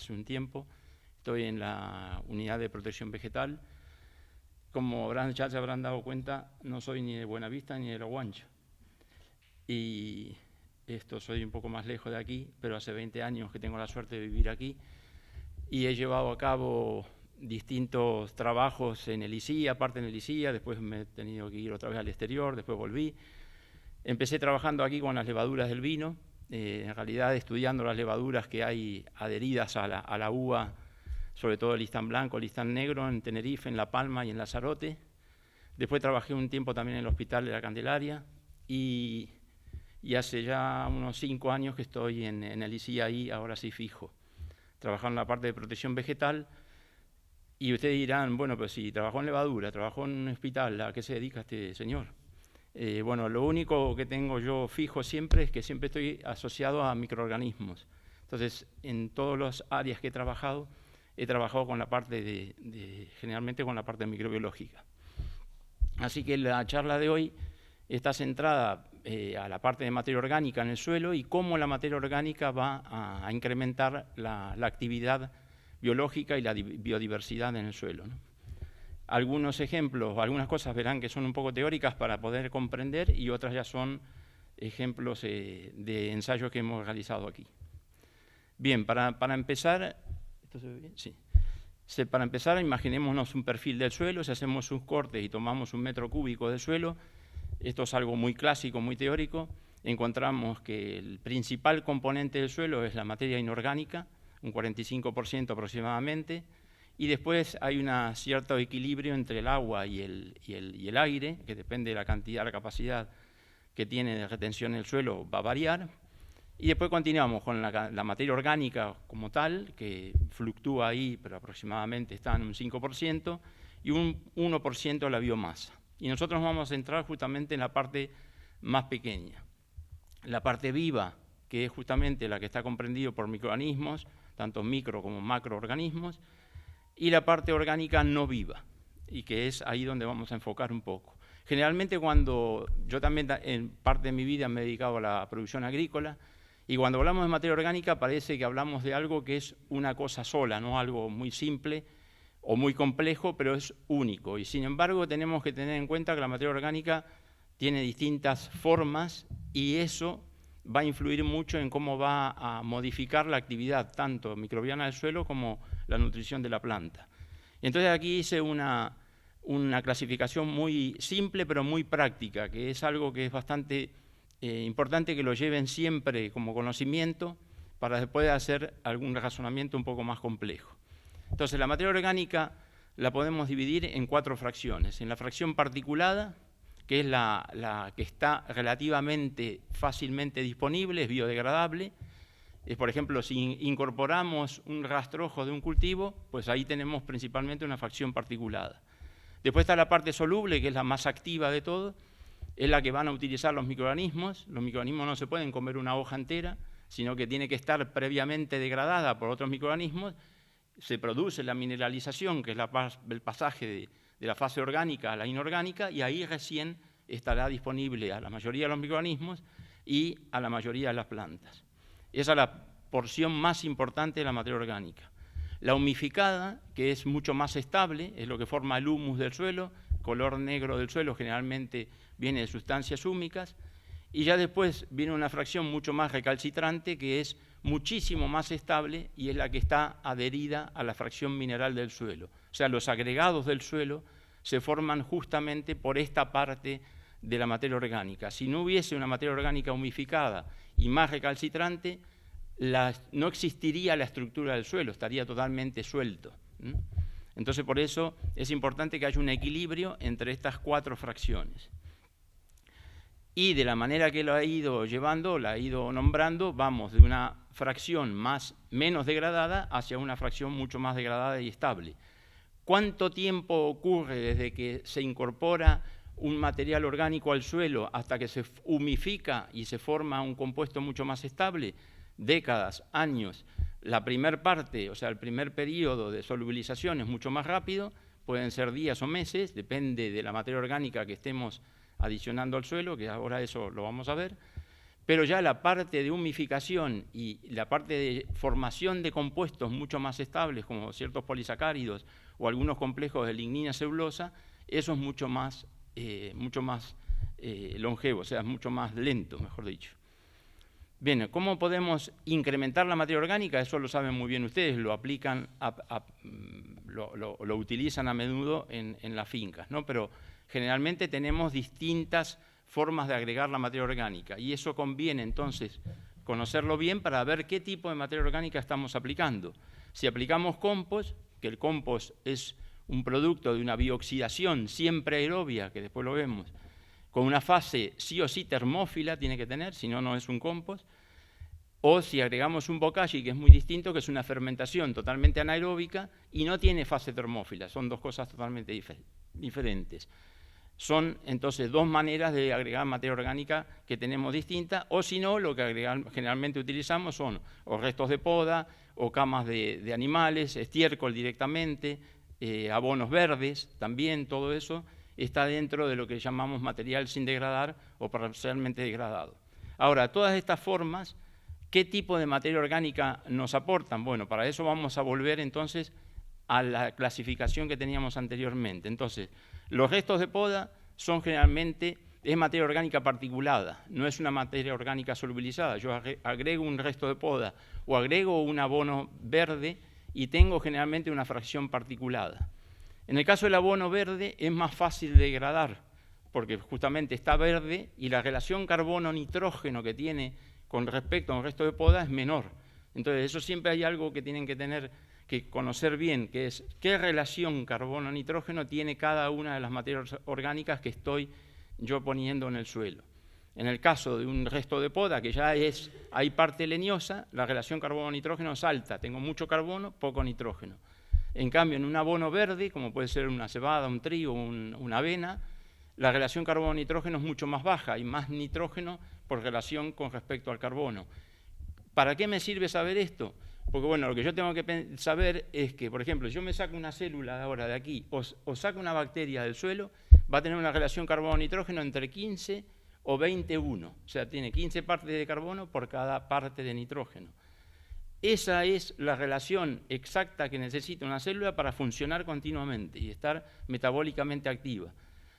hace un tiempo. Estoy en la unidad de protección vegetal. Como ya se habrán dado cuenta, no soy ni de Buenavista ni de La Guancha. Y soy un poco más lejos de aquí, pero hace 20 años que tengo la suerte de vivir aquí y he llevado a cabo distintos trabajos en el ICIA, aparte en el ICIA, después me he tenido que ir otra vez al exterior, después volví. Empecé trabajando aquí con las levaduras del vino, en realidad estudiando las levaduras que hay adheridas a la uva, sobre todo el listán blanco, el listán negro, en Tenerife, en La Palma y en Lanzarote. Después trabajé un tiempo también en el Hospital de la Candelaria y hace ya unos 5 años que estoy en el ICIA ahí, ahora sí fijo, trabajando en la parte de protección vegetal. Y ustedes dirán, bueno, pues si trabajó en levadura, trabajó en un hospital, ¿a qué se dedica este señor? Bueno, lo único que tengo yo fijo siempre es que siempre estoy asociado a microorganismos. Entonces, en todas las áreas que he trabajado con la parte generalmente con la parte microbiológica. Así que la charla de hoy está centrada a la parte de materia orgánica en el suelo y cómo la materia orgánica va a incrementar la actividad biológica y la biodiversidad en el suelo, ¿no? Algunos ejemplos, algunas cosas verán que son un poco teóricas para poder comprender y otras ya son ejemplos de ensayos que hemos realizado aquí. Bien, para empezar, ¿esto se ve bien? Sí. Para empezar, imaginémonos un perfil del suelo, si hacemos sus cortes y tomamos 1 metro cúbico de suelo, esto es algo muy clásico, muy teórico, encontramos que el principal componente del suelo es la materia inorgánica, un 45% aproximadamente, y después hay un cierto equilibrio entre el agua y el aire, que depende de la cantidad, la capacidad que tiene de retención el suelo, va a variar. Y después continuamos con la materia orgánica como tal, que fluctúa ahí, pero aproximadamente está en un 5%, y un 1% la biomasa. Y nosotros nos vamos a centrar justamente en la parte más pequeña. La parte viva, que es justamente la que está comprendida por microorganismos, tanto micro como macroorganismos, y la parte orgánica no viva, y que es ahí donde vamos a enfocar un poco. Generalmente cuando yo también en parte de mi vida me he dedicado a la producción agrícola, y cuando hablamos de materia orgánica parece que hablamos de algo que es una cosa sola, no algo muy simple o muy complejo, pero es único. Y sin embargo tenemos que tener en cuenta que la materia orgánica tiene distintas formas y eso va a influir mucho en cómo va a modificar la actividad tanto microbiana del suelo como la nutrición de la planta. Entonces aquí hice una clasificación muy simple pero muy práctica, que es algo que es bastante importante que lo lleven siempre como conocimiento para después hacer algún razonamiento un poco más complejo. Entonces la materia orgánica la podemos dividir en 4 fracciones. En la fracción particulada, que es la que está relativamente fácilmente disponible, es biodegradable. Por ejemplo, si incorporamos un rastrojo de un cultivo, pues ahí tenemos principalmente una fracción particulada. Después está la parte soluble, que es la más activa de todo, es la que van a utilizar los microorganismos. Los microorganismos no se pueden comer una hoja entera, sino que tiene que estar previamente degradada por otros microorganismos. Se produce la mineralización, que es el pasaje de la fase orgánica a la inorgánica, y ahí recién estará disponible a la mayoría de los microorganismos y a la mayoría de las plantas. Esa es la porción más importante de la materia orgánica. La humificada, que es mucho más estable, es lo que forma el humus del suelo, color negro del suelo generalmente viene de sustancias húmicas, y ya después viene una fracción mucho más recalcitrante, que es muchísimo más estable y es la que está adherida a la fracción mineral del suelo. O sea, los agregados del suelo se forman justamente por esta parte de la materia orgánica. Si no hubiese una materia orgánica humificada y más recalcitrante, no existiría la estructura del suelo, estaría totalmente suelto. Entonces, por eso es importante que haya un equilibrio entre estas 4 fracciones. Y de la manera que lo ha ido llevando, la ha ido nombrando, vamos de una fracción menos degradada hacia una fracción mucho más degradada y estable. ¿Cuánto tiempo ocurre desde que se incorpora un material orgánico al suelo hasta que se humifica y se forma un compuesto mucho más estable? Décadas, años. La primera parte, o sea, el primer periodo de solubilización es mucho más rápido, pueden ser días o meses, depende de la materia orgánica que estemos adicionando al suelo, que ahora eso lo vamos a ver, pero ya la parte de humificación y la parte de formación de compuestos mucho más estables, como ciertos polisacáridos o algunos complejos de lignina celulosa, eso es mucho más longevo, o sea, es mucho más lento, mejor dicho. Bien, ¿cómo podemos incrementar la materia orgánica? Eso lo saben muy bien ustedes, lo aplican, lo utilizan a menudo en las fincas, ¿no? Pero generalmente tenemos distintas formas de agregar la materia orgánica y eso conviene entonces conocerlo bien para ver qué tipo de materia orgánica estamos aplicando. Si aplicamos compost, que el compost es un producto de una bioxidación siempre aerobia, que después lo vemos, con una fase sí o sí termófila tiene que tener, si no, no es un compost, o si agregamos un bokashi, que es muy distinto, que es una fermentación totalmente anaeróbica y no tiene fase termófila, son dos cosas totalmente diferentes. Son entonces dos maneras de agregar materia orgánica que tenemos distintas, o si no, lo que generalmente utilizamos son o restos de poda, o camas de animales, estiércol directamente, abonos verdes, también todo eso está dentro de lo que llamamos material sin degradar o parcialmente degradado. Ahora, todas estas formas, ¿qué tipo de materia orgánica nos aportan? Bueno, para eso vamos a volver entonces a la clasificación que teníamos anteriormente. Entonces, los restos de poda son generalmente, es materia orgánica particulada, no es una materia orgánica solubilizada. Yo agrego un resto de poda o agrego un abono verde y tengo generalmente una fracción particulada. En el caso del abono verde es más fácil de degradar, porque justamente está verde y la relación carbono-nitrógeno que tiene con respecto a un resto de poda es menor. Entonces, eso siempre hay algo que tienen que tener que conocer bien, que es qué relación carbono-nitrógeno tiene cada una de las materias orgánicas que estoy yo poniendo en el suelo. En el caso de un resto de poda, que ya hay parte leñosa, la relación carbono-nitrógeno es alta, tengo mucho carbono, poco nitrógeno. En cambio, en un abono verde, como puede ser una cebada, un trigo, una avena, la relación carbono-nitrógeno es mucho más baja, hay más nitrógeno por relación con respecto al carbono. ¿Para qué me sirve saber esto? Porque, bueno, lo que yo tengo que saber es que, por ejemplo, si yo me saco una célula ahora de aquí o saco una bacteria del suelo, va a tener una relación carbono-nitrógeno entre 15 o 21. O sea, tiene 15 partes de carbono por cada parte de nitrógeno. Esa es la relación exacta que necesita una célula para funcionar continuamente y estar metabólicamente activa.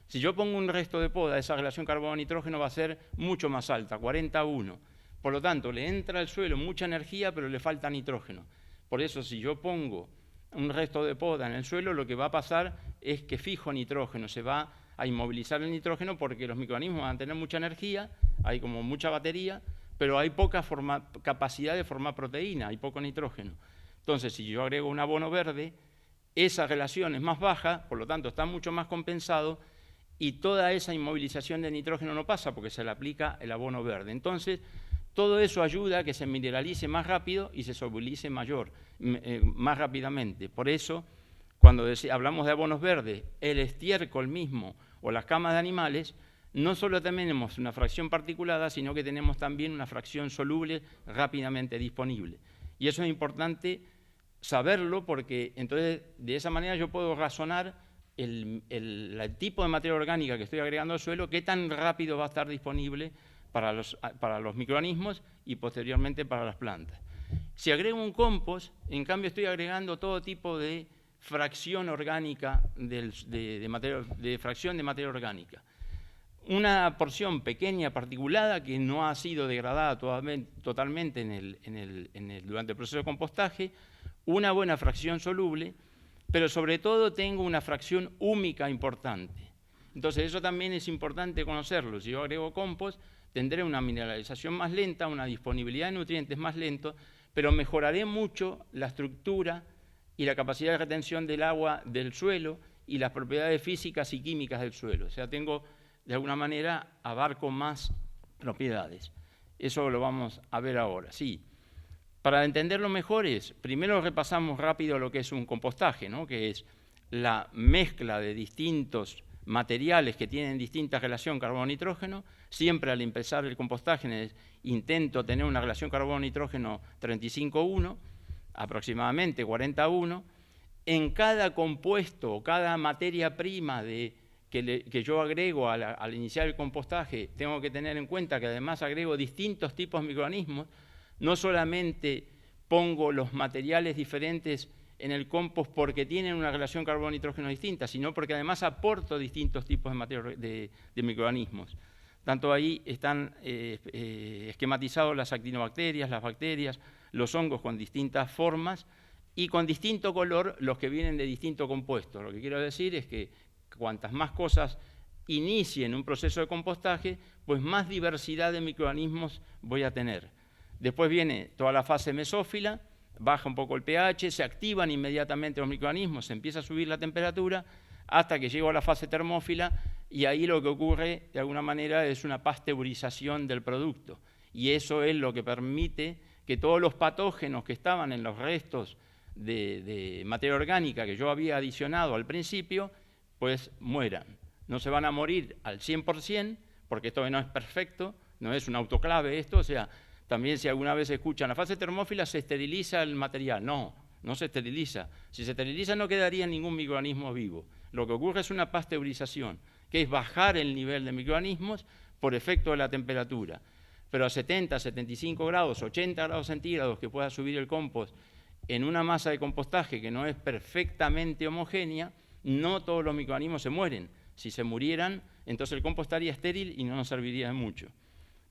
Si yo pongo un resto de poda, esa relación carbono-nitrógeno va a ser mucho más alta, 40:1. Por lo tanto, le entra al suelo mucha energía, pero le falta nitrógeno. Por eso, si yo pongo un resto de poda en el suelo, lo que va a pasar es que fijo nitrógeno, se va a inmovilizar el nitrógeno porque los microorganismos van a tener mucha energía, hay como mucha batería, pero hay poca capacidad de formar proteína, hay poco nitrógeno. Entonces, si yo agrego un abono verde, esa relación es más baja, por lo tanto está mucho más compensado y toda esa inmovilización de nitrógeno no pasa porque se le aplica el abono verde. Entonces, todo eso ayuda a que se mineralice más rápido y se solubilice más rápidamente. Por eso, cuando hablamos de abonos verdes, el estiércol mismo o las camas de animales, no solo tenemos una fracción particulada, sino que tenemos también una fracción soluble rápidamente disponible. Y eso es importante saberlo porque entonces de esa manera yo puedo razonar el tipo de materia orgánica que estoy agregando al suelo, qué tan rápido va a estar disponible para los microorganismos y posteriormente para las plantas. Si agrego un compost, en cambio estoy agregando todo tipo de fracción orgánica, de fracción de materia orgánica. Una porción pequeña, particulada, que no ha sido degradada totalmente durante el proceso de compostaje, una buena fracción soluble, pero sobre todo tengo una fracción húmica importante. Entonces eso también es importante conocerlo. Si yo agrego compost, tendré una mineralización más lenta, una disponibilidad de nutrientes más lento, pero mejoraré mucho la estructura y la capacidad de retención del agua del suelo y las propiedades físicas y químicas del suelo. O sea, tengo, de alguna manera, abarco más propiedades. Eso lo vamos a ver ahora. Sí. Para entenderlo mejor primero repasamos rápido lo que es un compostaje, ¿no? Que es la mezcla de distintos materiales que tienen distinta relación carbono-nitrógeno. Siempre al empezar el compostaje intento tener una relación carbono-nitrógeno 35:1, aproximadamente 40:1. En cada compuesto o cada materia prima que yo agrego al iniciar el compostaje, tengo que tener en cuenta que además agrego distintos tipos de microorganismos. No solamente pongo los materiales diferentes en el compost porque tienen una relación carbono-nitrógeno distinta, sino porque además aporto distintos tipos de microorganismos. Tanto ahí están esquematizados las actinobacterias, las bacterias, los hongos con distintas formas y con distinto color los que vienen de distinto compuesto. Lo que quiero decir es que cuantas más cosas inicien un proceso de compostaje, pues más diversidad de microorganismos voy a tener. Después viene toda la fase mesófila, baja un poco el pH, se activan inmediatamente los microorganismos, se empieza a subir la temperatura, hasta que llego a la fase termófila, y ahí lo que ocurre, de alguna manera, es una pasteurización del producto. Y eso es lo que permite que todos los patógenos que estaban en los restos de materia orgánica que yo había adicionado al principio, pues mueran. No se van a morir al 100%, porque esto no es perfecto, no es un autoclave esto, o sea, también si alguna vez escuchan, la fase termófila se esteriliza el material. No, no se esteriliza. Si se esteriliza no quedaría ningún microorganismo vivo. Lo que ocurre es una pasteurización, que es bajar el nivel de microorganismos por efecto de la temperatura. Pero a 70, 75 grados, 80 grados centígrados que pueda subir el compost en una masa de compostaje que no es perfectamente homogénea, no todos los microorganismos se mueren. Si se murieran, entonces el compost estaría estéril y no nos serviría de mucho.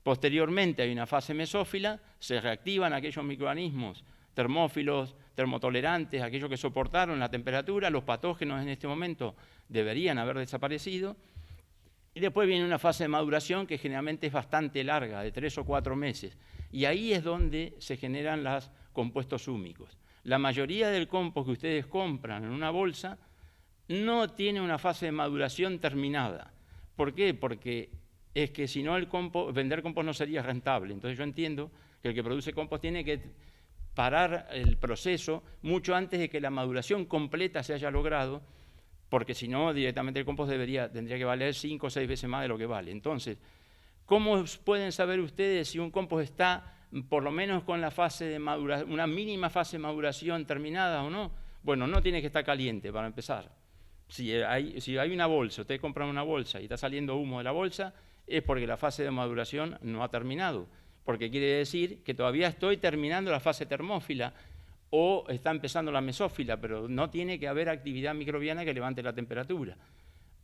Posteriormente hay una fase mesófila, se reactivan aquellos microorganismos termófilos, termotolerantes, aquellos que soportaron la temperatura, los patógenos en este momento deberían haber desaparecido, y después viene una fase de maduración que generalmente es bastante larga, de 3 o 4 meses, y ahí es donde se generan los compuestos húmicos. La mayoría del compost que ustedes compran en una bolsa no tiene una fase de maduración terminada. ¿Por qué? Porque es que si no vender compost no sería rentable. Entonces yo entiendo que el que produce compost tiene que parar el proceso mucho antes de que la maduración completa se haya logrado, porque si no directamente el compost tendría que valer 5 o 6 veces más de lo que vale. Entonces, ¿cómo pueden saber ustedes si un compost está por lo menos con la fase de maduración, una mínima fase de maduración terminada o no? Bueno, no tiene que estar caliente para empezar. Si hay una bolsa, ustedes compran una bolsa y está saliendo humo de la bolsa, es porque la fase de maduración no ha terminado, porque quiere decir que todavía estoy terminando la fase termófila o está empezando la mesófila, pero no tiene que haber actividad microbiana que levante la temperatura.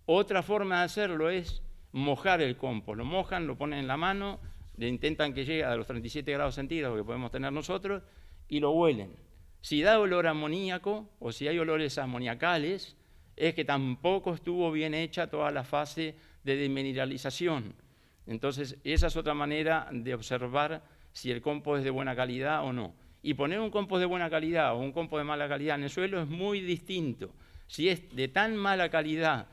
Otra forma de hacerlo es mojar el compost. Lo mojan, lo ponen en la mano, le intentan que llegue a los 37 grados centígrados que podemos tener nosotros y lo huelen. Si da olor amoníaco o si hay olores amoniacales, es que tampoco estuvo bien hecha toda la fase de demineralización. Entonces, esa es otra manera de observar si el compost es de buena calidad o no. Y poner un compost de buena calidad o un compost de mala calidad en el suelo es muy distinto. Si es de tan mala calidad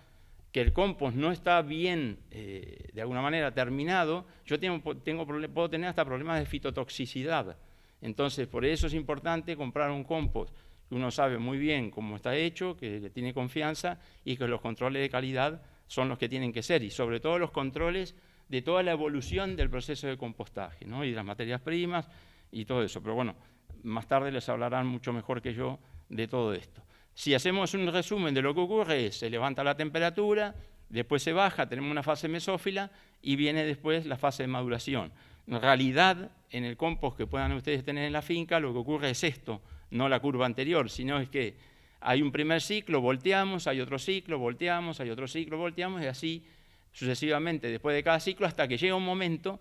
que el compost no está bien, de alguna manera, terminado, yo puedo tener hasta problemas de fitotoxicidad. Entonces, por eso es importante comprar un compost que uno sabe muy bien cómo está hecho, que le tiene confianza y que los controles de calidad son los que tienen que ser, y sobre todo los controles de toda la evolución del proceso de compostaje, ¿no? Y de las materias primas y todo eso. Pero bueno, más tarde les hablarán mucho mejor que yo de todo esto. Si hacemos un resumen de lo que ocurre, se levanta la temperatura, después se baja, tenemos una fase mesófila y viene después la fase de maduración. En realidad, en el compost que puedan ustedes tener en la finca, lo que ocurre es esto, no la curva anterior, sino es que hay un primer ciclo, volteamos, hay otro ciclo, volteamos, hay otro ciclo, volteamos, y así sucesivamente después de cada ciclo, hasta que llega un momento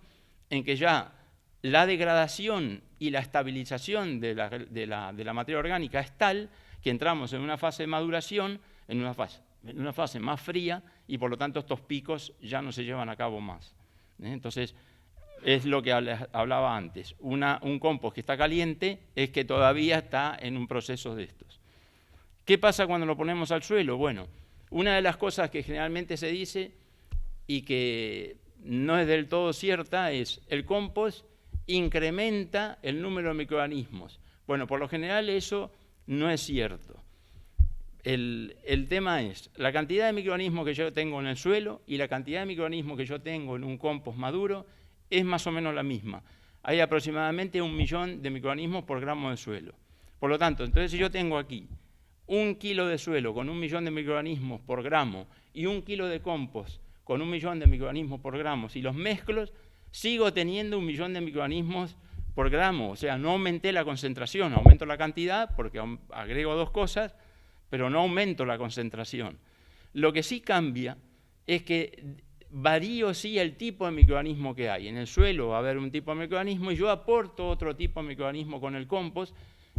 en que ya la degradación y la estabilización de la materia orgánica es tal que entramos en una fase de maduración, en una fase más fría, y por lo tanto estos picos ya no se llevan a cabo más. Entonces, es lo que hablaba antes. Un compost que está caliente es que todavía está en un proceso de estos. ¿Qué pasa cuando lo ponemos al suelo? Bueno, una de las cosas que generalmente se dice y que no es del todo cierta es el compost incrementa el número de microorganismos. Bueno, por lo general eso no es cierto. El tema es la cantidad de microorganismos que yo tengo en el suelo y la cantidad de microorganismos que yo tengo en un compost maduro es más o menos la misma. Hay aproximadamente 1 millón de microorganismos por gramo de suelo. Por lo tanto, entonces si yo tengo aquí 1 kilo de suelo con 1 millón de microorganismos por gramo y 1 kilo de compost con 1 millón de microorganismos por gramo, si los mezclo, sigo teniendo 1 millón de microorganismos por gramo. O sea, no aumenté la concentración, aumento la cantidad porque agrego 2 cosas, pero no aumento la concentración. Lo que sí cambia es que varío sí el tipo de microorganismo que hay. En el suelo va a haber un tipo de microorganismo y yo aporto otro tipo de microorganismo con el compost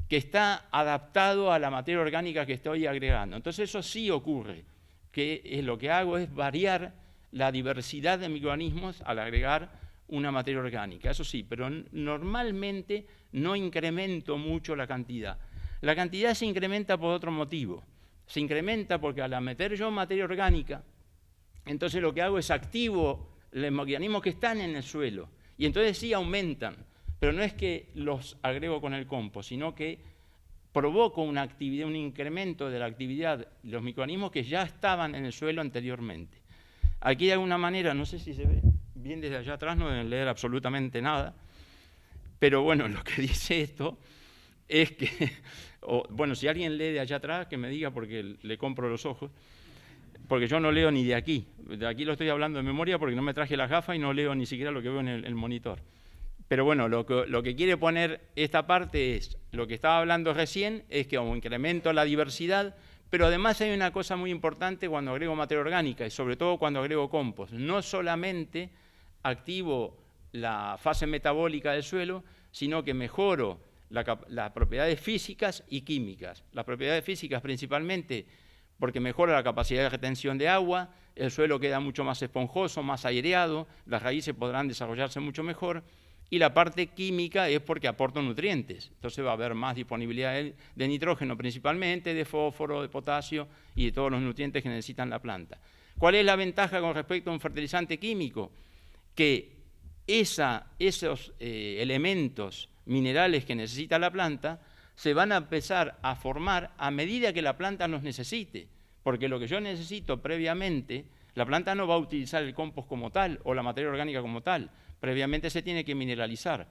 que está adaptado a la materia orgánica que estoy agregando. Entonces eso sí ocurre, que lo que hago es variar la diversidad de microorganismos al agregar una materia orgánica, eso sí, pero normalmente no incremento mucho la cantidad. La cantidad se incrementa por otro motivo. Se incrementa porque al meter yo materia orgánica, entonces lo que hago es activo los microorganismos que están en el suelo, y entonces sí aumentan, pero no es que los agrego con el compost, sino que provoco una actividad, un incremento de la actividad de los microorganismos que ya estaban en el suelo anteriormente. Aquí de alguna manera, no sé si se ve bien desde allá atrás, no deben leer absolutamente nada, pero bueno, lo que dice esto es que, bueno, si alguien lee de allá atrás, que me diga porque le compro los ojos, porque yo no leo ni de aquí lo estoy hablando de memoria porque no me traje las gafas y no leo ni siquiera lo que veo en el monitor. Pero bueno, lo que quiere poner esta parte es, lo que estaba hablando recién, es que incremento la diversidad, pero además hay una cosa muy importante cuando agrego materia orgánica y sobre todo cuando agrego compost. No solamente activo la fase metabólica del suelo, sino que mejoro las propiedades físicas y químicas. Las propiedades físicas principalmente porque mejora la capacidad de retención de agua, el suelo queda mucho más esponjoso, más aireado, las raíces podrán desarrollarse mucho mejor, y la parte química es porque aporto nutrientes. Entonces va a haber más disponibilidad de nitrógeno principalmente, de fósforo, de potasio y de todos los nutrientes que necesitan la planta. ¿Cuál es la ventaja con respecto a un fertilizante químico? Que esos elementos minerales que necesita la planta se van a empezar a formar a medida que la planta los necesite, porque lo que yo necesito previamente, la planta no va a utilizar el compost como tal o la materia orgánica como tal, previamente se tiene que mineralizar.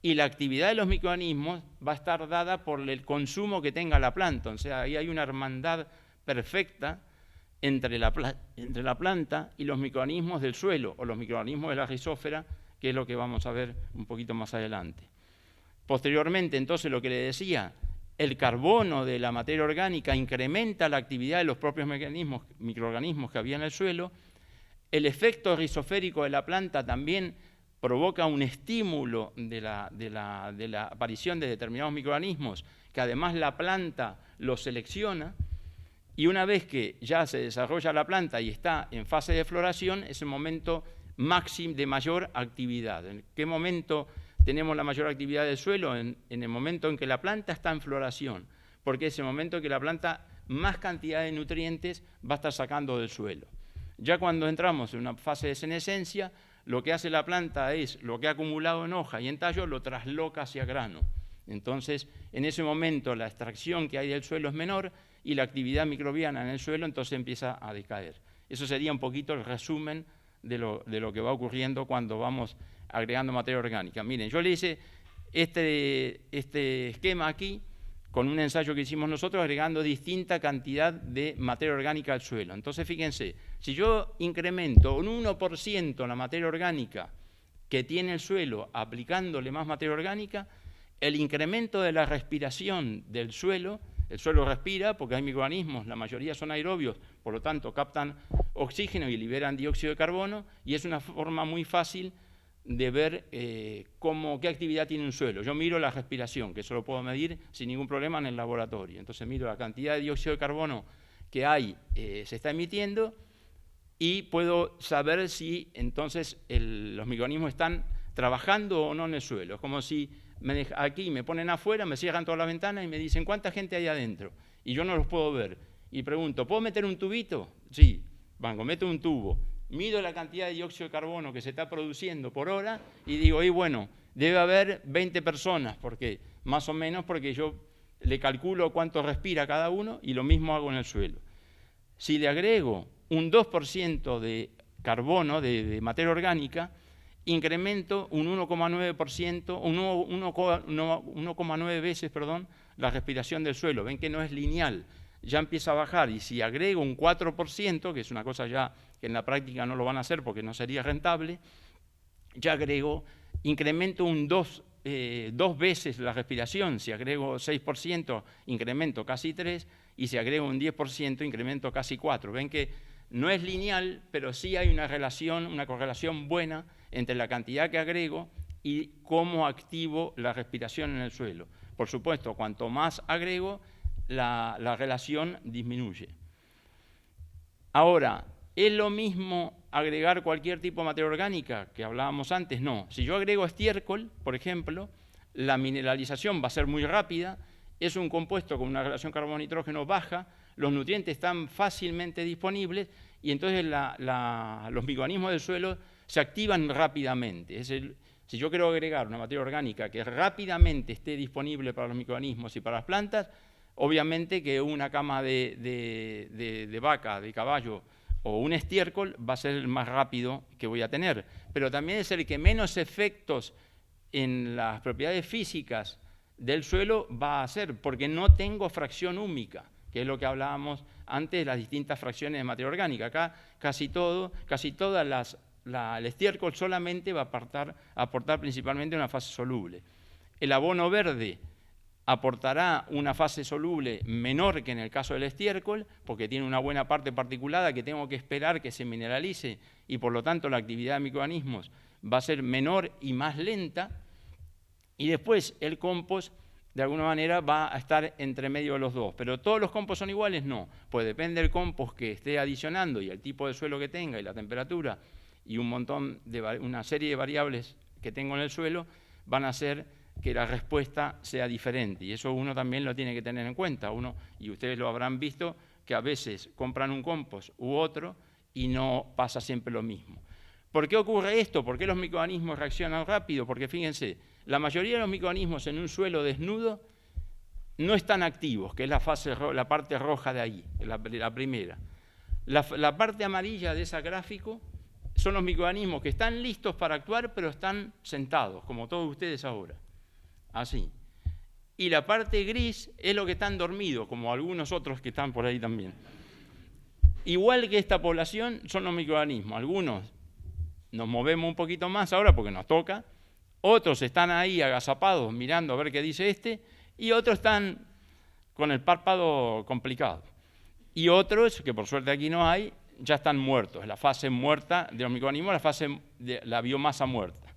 Y la actividad de los microorganismos va a estar dada por el consumo que tenga la planta, o sea, ahí hay una hermandad perfecta entre la planta y los microorganismos del suelo o los microorganismos de la rizósfera, que es lo que vamos a ver un poquito más adelante. Posteriormente, entonces, lo que le decía, el carbono de la materia orgánica incrementa la actividad de los propios microorganismos que había en el suelo. El efecto rizoférico de la planta también provoca un estímulo de la aparición de determinados microorganismos, que además la planta los selecciona, y una vez que ya se desarrolla la planta y está en fase de floración, es el momento máximo de mayor actividad. ¿En qué momento tenemos la mayor actividad del suelo? En el momento en que la planta está en floración, porque es el momento en que la planta más cantidad de nutrientes va a estar sacando del suelo. Ya cuando entramos en una fase de senescencia, lo que hace la planta es lo que ha acumulado en hoja y en tallo lo trasloca hacia grano. Entonces, en ese momento la extracción que hay del suelo es menor y la actividad microbiana en el suelo entonces empieza a decaer. Eso sería un poquito el resumen de lo que va ocurriendo cuando vamos agregando materia orgánica. Miren, yo le hice este esquema aquí con un ensayo que hicimos nosotros agregando distinta cantidad de materia orgánica al suelo. Entonces, fíjense, si yo incremento un 1% la materia orgánica que tiene el suelo aplicándole más materia orgánica, el incremento de la respiración del suelo, el suelo respira porque hay microorganismos, la mayoría son aerobios, por lo tanto captan oxígeno y liberan dióxido de carbono, y es una forma muy fácil de ver qué actividad tiene un suelo. Yo miro la respiración, que eso lo puedo medir sin ningún problema en el laboratorio. Entonces miro la cantidad de dióxido de carbono que hay, se está emitiendo, y puedo saber si entonces los microorganismos están trabajando o no en el suelo. Es como si aquí me ponen afuera, me cierran todas las ventanas y me dicen ¿cuánta gente hay adentro? Y yo no los puedo ver. Y pregunto, ¿puedo meter un tubito? Sí, meto un tubo. Mido la cantidad de dióxido de carbono que se está produciendo por hora y digo, bueno, debe haber 20 personas, porque más o menos porque yo le calculo cuánto respira cada uno y lo mismo hago en el suelo. Si le agrego un 2% de carbono, de materia orgánica, incremento un 1,9%, 1,9 veces, la respiración del suelo. Ven que no es lineal. ya empieza a bajar, y si agrego un 4%, que es una cosa ya que en la práctica no lo van a hacer porque no sería rentable, ya agrego, incremento dos veces la respiración. Si agrego 6%, incremento casi 3, y si agrego un 10%, incremento casi 4. Ven que no es lineal, pero sí hay una relación, una correlación buena entre la cantidad que agrego y cómo activo la respiración en el suelo. Por supuesto, cuanto más agrego, la relación disminuye. Ahora, ¿es lo mismo agregar cualquier tipo de materia orgánica que hablábamos antes? No. Si yo agrego estiércol, por ejemplo, la mineralización va a ser muy rápida, es un compuesto con una relación carbono-nitrógeno baja, los nutrientes están fácilmente disponibles y entonces los microorganismos del suelo se activan rápidamente. Si yo quiero agregar una materia orgánica que rápidamente esté disponible para los microorganismos y para las plantas, obviamente que una cama de vaca, de caballo o un estiércol va a ser el más rápido que voy a tener, pero también es el que menos efectos en las propiedades físicas del suelo va a hacer, porque no tengo fracción húmica, que es lo que hablábamos antes de las distintas fracciones de materia orgánica. Acá casi todas el estiércol solamente va a aportar principalmente una fase soluble. El abono verde aportará una fase soluble menor que en el caso del estiércol, porque tiene una buena parte particulada que tengo que esperar que se mineralice y por lo tanto la actividad de microorganismos va a ser menor y más lenta. Y después el compost, de alguna manera, va a estar entre medio de los dos. Pero ¿todos los compost son iguales? No. Pues depende del compost que esté adicionando y el tipo de suelo que tenga y la temperatura y una serie de variables que tengo en el suelo van a hacer que la respuesta sea diferente. Y eso uno también lo tiene que tener en cuenta. Y ustedes lo habrán visto, que a veces compran un compost u otro y no pasa siempre lo mismo. ¿Por qué ocurre esto? ¿Por qué los microorganismos reaccionan rápido? Porque fíjense, la mayoría de los microorganismos en un suelo desnudo no están activos, que es la parte roja de ahí, la primera. La parte amarilla de ese gráfico son los microorganismos que están listos para actuar, pero están sentados, como todos ustedes ahora. Así. Y la parte gris es lo que están dormidos, como algunos otros que están por ahí también. Igual que esta población son los microorganismos. Algunos nos movemos un poquito más ahora porque nos toca, otros están ahí agazapados mirando a ver qué dice y otros están con el párpado complicado. Y otros, que por suerte aquí no hay, ya están muertos. La fase muerta de los microorganismos, la fase de la biomasa muerta.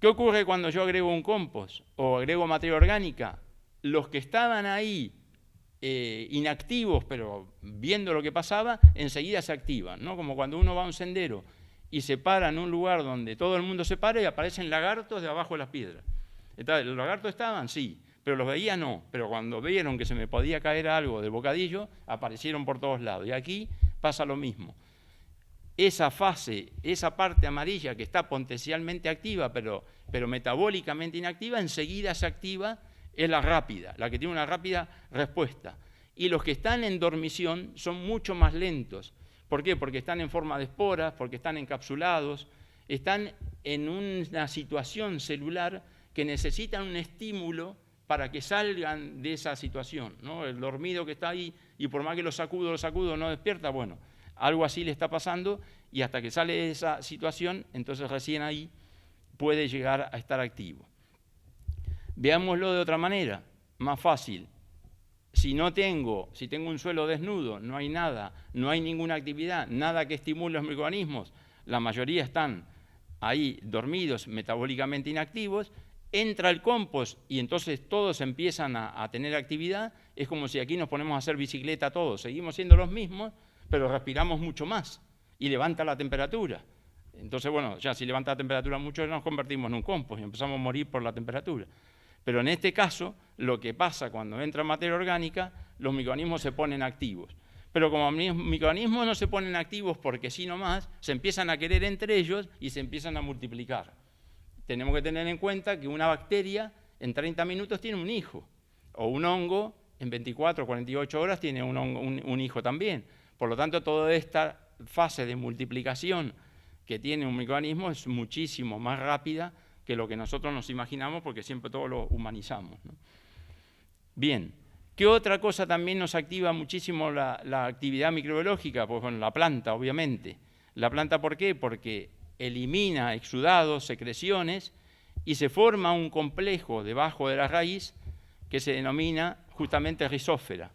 ¿Qué ocurre cuando yo agrego un compost o agrego materia orgánica? Los que estaban ahí inactivos, pero viendo lo que pasaba, enseguida se activan, ¿no? Como cuando uno va a un sendero y se para en un lugar donde todo el mundo se para y aparecen lagartos de abajo de las piedras. Entonces, ¿los lagartos estaban? Sí, pero los veía no. Pero cuando vieron que se me podía caer algo del bocadillo, aparecieron por todos lados. Y aquí pasa lo mismo. Esa fase, esa parte amarilla que está potencialmente activa, pero metabólicamente inactiva, enseguida se activa, es la rápida, la que tiene una rápida respuesta. Y los que están en dormición son mucho más lentos. ¿Por qué? Porque están en forma de esporas, porque están encapsulados, están en una situación celular que necesitan un estímulo para que salgan de esa situación, ¿no? El dormido que está ahí y por más que lo sacudo, no despierta, bueno, algo así le está pasando y hasta que sale de esa situación, entonces recién ahí puede llegar a estar activo. Veámoslo de otra manera, más fácil. Si tengo un suelo desnudo, no hay nada, no hay ninguna actividad, nada que estimule los microorganismos, la mayoría están ahí dormidos, metabólicamente inactivos, entra el compost y entonces todos empiezan a tener actividad, es como si aquí nos ponemos a hacer bicicleta todos, seguimos siendo los mismos, pero respiramos mucho más y levanta la temperatura. Entonces, bueno, ya si levanta la temperatura mucho nos convertimos en un compost y empezamos a morir por la temperatura. Pero en este caso, lo que pasa cuando entra materia orgánica, los microorganismos se ponen activos. Pero como los microorganismos no se ponen activos porque sí nomás, se empiezan a querer entre ellos y se empiezan a multiplicar. Tenemos que tener en cuenta que una bacteria en 30 minutos tiene un hijo, o un hongo en 24 o 48 horas tiene un hijo también. Por lo tanto, toda esta fase de multiplicación que tiene un microorganismo es muchísimo más rápida que lo que nosotros nos imaginamos porque siempre todo lo humanizamos, ¿no? Bien, ¿Qué otra cosa también nos activa muchísimo la actividad microbiológica? Pues bueno, la planta, obviamente. ¿La planta por qué? Porque elimina exudados, secreciones, y se forma un complejo debajo de la raíz que se denomina justamente rizósfera.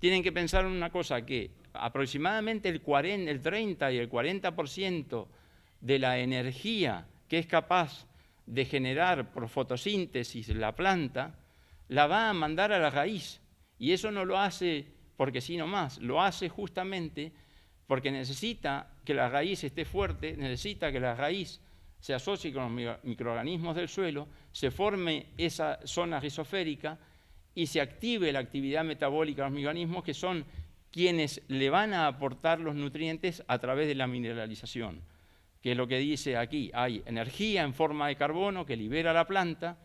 Tienen que pensar en una cosa, que aproximadamente el 30 y el 40% de la energía que es capaz de generar por fotosíntesis la planta, la va a mandar a la raíz. Y eso no lo hace porque sí nomás, lo hace justamente porque necesita que la raíz esté fuerte, necesita que la raíz se asocie con los microorganismos del suelo, se forme esa zona rizosférica y se active la actividad metabólica de los microorganismos, que son quienes le van a aportar los nutrientes a través de la mineralización, que es lo que dice aquí. Hay energía en forma de carbono que libera la planta,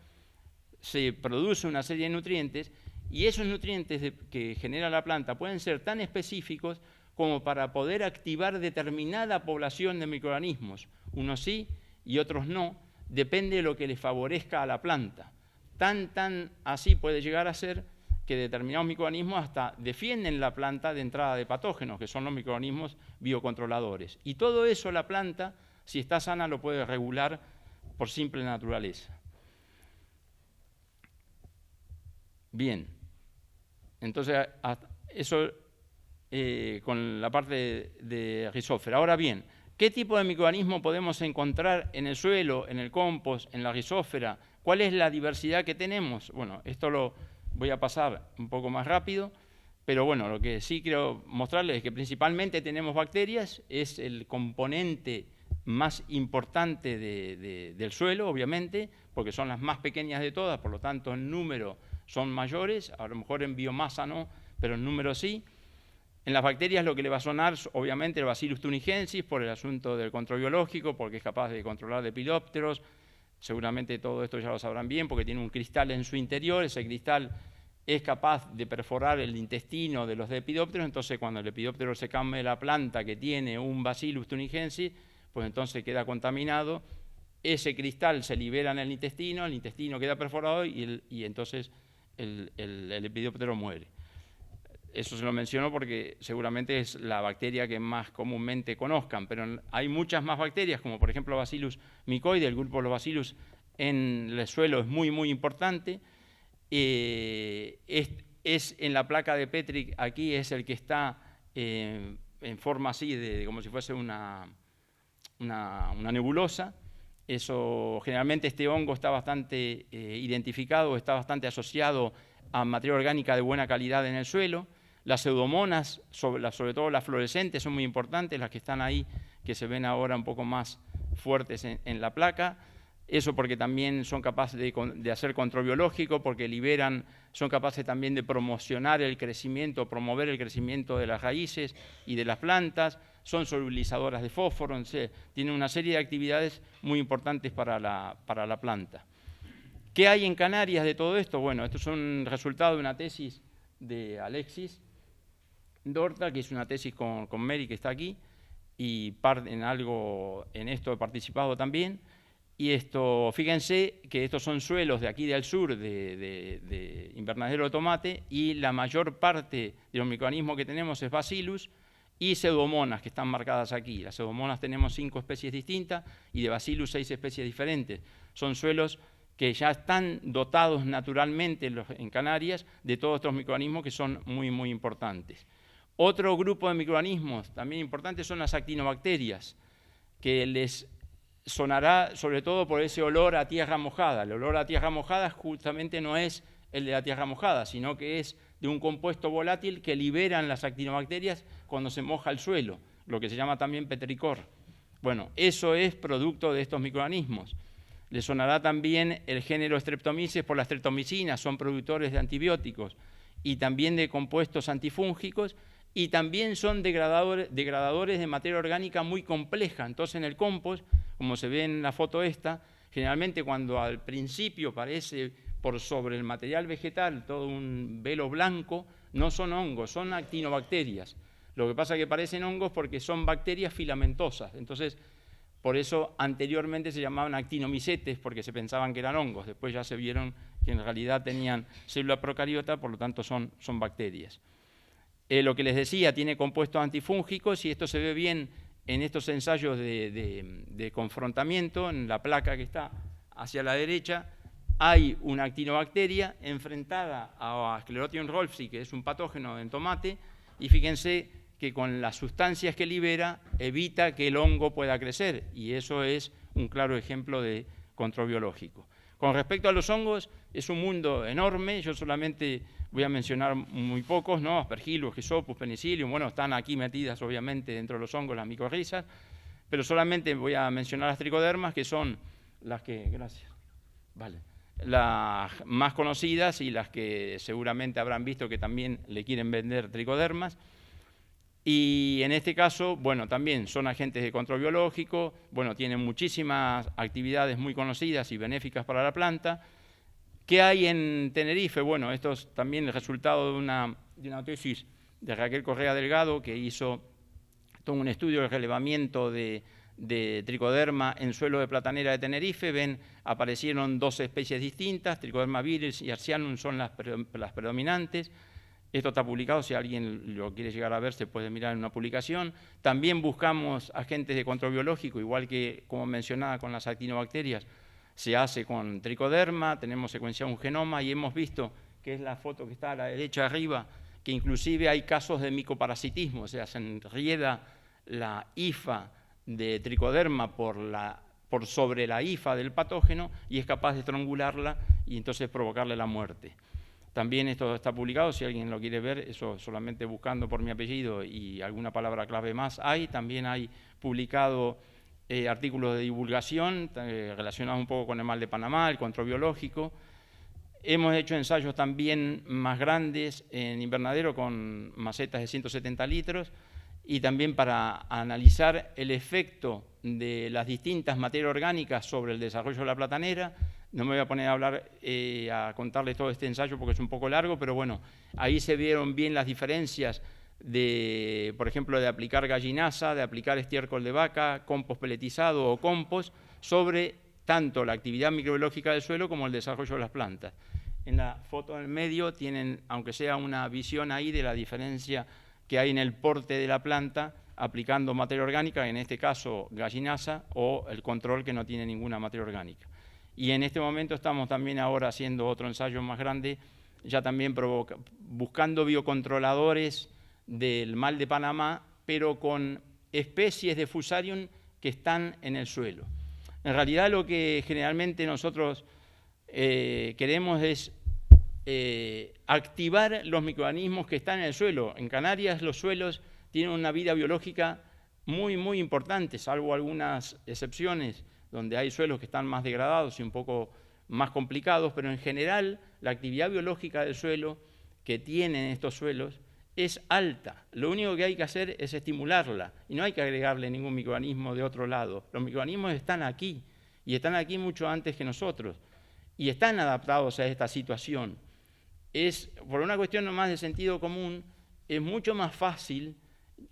se produce una serie de nutrientes, y esos nutrientes que genera la planta pueden ser tan específicos como para poder activar determinada población de microorganismos. Unos sí y otros no, depende de lo que le favorezca a la planta. Tan así puede llegar a ser que determinados microorganismos hasta defienden la planta de entrada de patógenos, que son los microorganismos biocontroladores. Y todo eso la planta, si está sana, lo puede regular por simple naturaleza. Bien, entonces eso con la parte de rizósfera. Ahora bien, ¿qué tipo de microorganismo podemos encontrar en el suelo, en el compost, en la rizósfera? ¿Cuál es la diversidad que tenemos? Bueno, esto lo voy a pasar un poco más rápido, pero bueno, lo que sí quiero mostrarles es que principalmente tenemos bacterias, es el componente más importante del suelo, obviamente, porque son las más pequeñas de todas, por lo tanto en número son mayores, a lo mejor en biomasa no, pero en número sí. En las bacterias lo que le va a sonar, obviamente, el Bacillus thuringiensis, por el asunto del control biológico, porque es capaz de controlar lepidópteros. Seguramente todo esto ya lo sabrán bien, porque tiene un cristal en su interior. Ese cristal es capaz de perforar el intestino de los lepidópteros. Entonces, cuando el lepidóptero se come la planta que tiene un Bacillus thuringiensis, pues entonces queda contaminado. Ese cristal se libera en el intestino queda perforado y entonces el lepidóptero muere. Eso se lo menciono porque seguramente es la bacteria que más comúnmente conozcan, pero hay muchas más bacterias, como por ejemplo Bacillus mycoides, el grupo de los Bacillus en el suelo es muy, muy importante. Es en la placa de Petri, aquí es el que está en forma así, como si fuese una nebulosa. Eso, generalmente este hongo está bastante identificado, está bastante asociado a materia orgánica de buena calidad en el suelo. Las pseudomonas, sobre todo las fluorescentes, son muy importantes, las que están ahí, que se ven ahora un poco más fuertes en la placa. Eso porque también son capaces de hacer control biológico, porque son capaces también de promocionar el crecimiento, promover el crecimiento de las raíces y de las plantas. Son solubilizadoras de fósforo, tienen una serie de actividades muy importantes para la planta. ¿Qué hay en Canarias de todo esto? Bueno, esto es un resultado de una tesis de Alexis Dorta, que es una tesis con Mary, que está aquí, y en esto he participado también. Y esto, fíjense que estos son suelos de aquí del sur de invernadero de tomate, y la mayor parte de los microorganismos que tenemos es Bacillus y pseudomonas, que están marcadas aquí. Las pseudomonas tenemos 5 especies distintas y de Bacillus 6 especies diferentes. Son suelos que ya están dotados naturalmente en Canarias de todos estos microorganismos que son muy, muy importantes. Otro grupo de microorganismos también importantes son las actinobacterias, que les sonará sobre todo por ese olor a tierra mojada. El olor a tierra mojada justamente no es el de la tierra mojada, sino que es de un compuesto volátil que liberan las actinobacterias cuando se moja el suelo, lo que se llama también petricor. Bueno, eso es producto de estos microorganismos. Les sonará también el género Streptomyces por las streptomicinas, son productores de antibióticos y también de compuestos antifúngicos, y también son degradadores de materia orgánica muy compleja. Entonces, en el compost, como se ve en la foto esta, generalmente cuando al principio parece por sobre el material vegetal todo un velo blanco, no son hongos, son actinobacterias. Lo que pasa es que parecen hongos porque son bacterias filamentosas. Entonces, por eso anteriormente se llamaban actinomicetes, porque se pensaban que eran hongos. Después ya se vieron que en realidad tenían célula procariota, por lo tanto son bacterias. Lo que les decía, tiene compuestos antifúngicos y esto se ve bien en estos ensayos de confrontamiento, en la placa que está hacia la derecha, hay una actinobacteria enfrentada a Sclerotium rolfsi, que es un patógeno en tomate, y fíjense que con las sustancias que libera evita que el hongo pueda crecer, y eso es un claro ejemplo de control biológico. Con respecto a los hongos, es un mundo enorme, yo solamente voy a mencionar muy pocos, ¿no? Aspergillus, Rhizopus, Penicillium, bueno, están aquí metidas obviamente dentro de los hongos las micorrizas, pero solamente voy a mencionar las tricodermas, que son las que, gracias, vale, las más conocidas y las que seguramente habrán visto que también le quieren vender tricodermas. Y en este caso, bueno, también son agentes de control biológico, bueno, tienen muchísimas actividades muy conocidas y benéficas para la planta. ¿Qué hay en Tenerife? Bueno, esto es también el resultado de una tesis de Raquel Correa Delgado, que hizo todo un estudio de relevamiento de tricoderma en suelo de platanera de Tenerife. Ven, aparecieron 2 especies distintas, tricoderma viris y arsianum son las predominantes. Esto está publicado, si alguien lo quiere llegar a ver se puede mirar en una publicación. También buscamos agentes de control biológico, igual que como mencionaba con las actinobacterias, se hace con tricoderma, tenemos secuenciado un genoma y hemos visto, que es la foto que está a la derecha arriba, que inclusive hay casos de micoparasitismo, o sea, se enrieda la hifa de tricoderma por sobre la hifa del patógeno y es capaz de estrangularla y entonces provocarle la muerte. También esto está publicado, si alguien lo quiere ver, eso solamente buscando por mi apellido y alguna palabra clave más hay. También hay publicado artículos de divulgación relacionados un poco con el mal de Panamá, el control biológico. Hemos hecho ensayos también más grandes en invernadero con macetas de 170 litros y también para analizar el efecto de las distintas materias orgánicas sobre el desarrollo de la platanera. No me voy a poner a hablar, a contarles todo este ensayo porque es un poco largo, pero bueno, ahí se vieron bien las diferencias de, por ejemplo, de aplicar gallinasa, de aplicar estiércol de vaca, compost peletizado o compost, sobre tanto la actividad microbiológica del suelo como el desarrollo de las plantas. En la foto en medio tienen, aunque sea una visión ahí de la diferencia que hay en el porte de la planta aplicando materia orgánica, en este caso gallinasa, o el control que no tiene ninguna materia orgánica. Y en este momento estamos también ahora haciendo otro ensayo más grande, ya también buscando biocontroladores del mal de Panamá, pero con especies de Fusarium que están en el suelo. En realidad lo que generalmente nosotros queremos es activar los microorganismos que están en el suelo. En Canarias los suelos tienen una vida biológica muy, muy importante, salvo algunas excepciones, donde hay suelos que están más degradados y un poco más complicados, pero en general la actividad biológica del suelo que tienen estos suelos es alta. Lo único que hay que hacer es estimularla y no hay que agregarle ningún microorganismo de otro lado. Los microorganismos están aquí y están aquí mucho antes que nosotros y están adaptados a esta situación. Por una cuestión nomás de sentido común, es mucho más fácil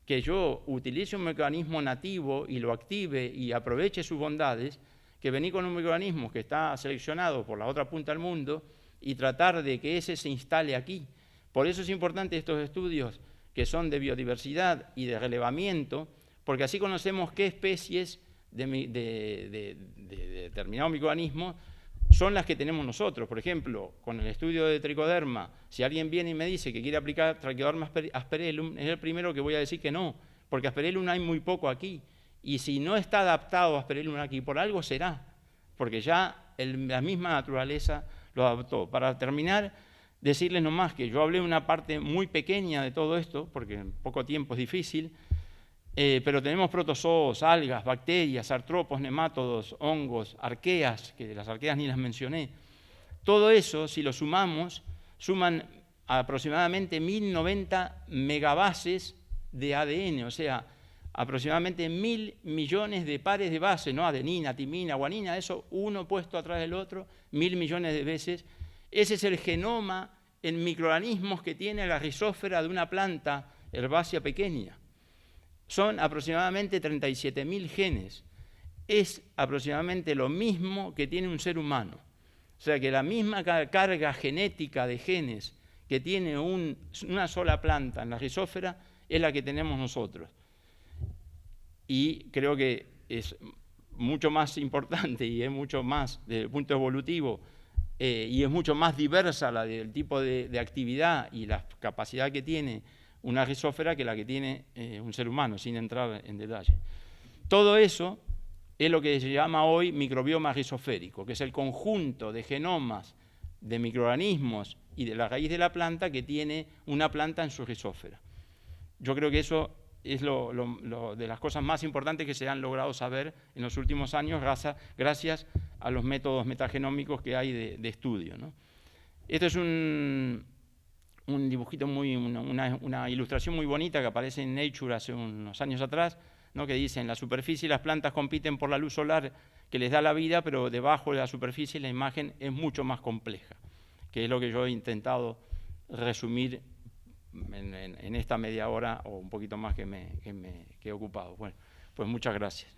que yo utilice un mecanismo nativo y lo active y aproveche sus bondades, que venir con un microorganismo que está seleccionado por la otra punta del mundo y tratar de que ese se instale aquí. Por eso es importante estos estudios que son de biodiversidad y de relevamiento, porque así conocemos qué especies de determinado microorganismo son las que tenemos nosotros. Por ejemplo, con el estudio de tricoderma, si alguien viene y me dice que quiere aplicar Trichoderma asperellum, es el primero que voy a decir que no, porque asperellum hay muy poco aquí. Y si no está adaptado asperellum aquí, por algo será, porque ya la misma naturaleza lo adaptó. Para terminar, decirles nomás que yo hablé una parte muy pequeña de todo esto, porque en poco tiempo es difícil, pero tenemos protozoos, algas, bacterias, artrópodos, nemátodos, hongos, arqueas, que las arqueas ni las mencioné. Todo eso, si lo sumamos, suman aproximadamente 1090 megabases de ADN, o sea, aproximadamente 1000 millones de pares de bases, ¿no? Adenina, timina, guanina, eso uno puesto atrás del otro, 1000 millones de veces. Ese es el genoma en microorganismos que tiene la rizósfera de una planta herbácea pequeña. Son aproximadamente 37.000 genes. Es aproximadamente lo mismo que tiene un ser humano. O sea que la misma carga genética de genes que tiene una sola planta en la rizósfera es la que tenemos nosotros. Y creo que es mucho más importante y es mucho más desde el punto evolutivo y es mucho más diversa el tipo de actividad y la capacidad que tiene una rizósfera que la que tiene un ser humano, sin entrar en detalle. Todo eso es lo que se llama hoy microbioma rizosférico, que es el conjunto de genomas de microorganismos y de la raíz de la planta que tiene una planta en su rizósfera. Yo creo que eso es de las cosas más importantes que se han logrado saber en los últimos años gracias a los métodos metagenómicos que hay de estudio, ¿no? Esto es un dibujito, una ilustración muy bonita que aparece en Nature hace unos años atrás, ¿no? Que dice: en la superficie las plantas compiten por la luz solar que les da la vida, pero debajo de la superficie la imagen es mucho más compleja, que es lo que yo he intentado resumir en esta media hora o un poquito más que he ocupado. Bueno, pues muchas gracias.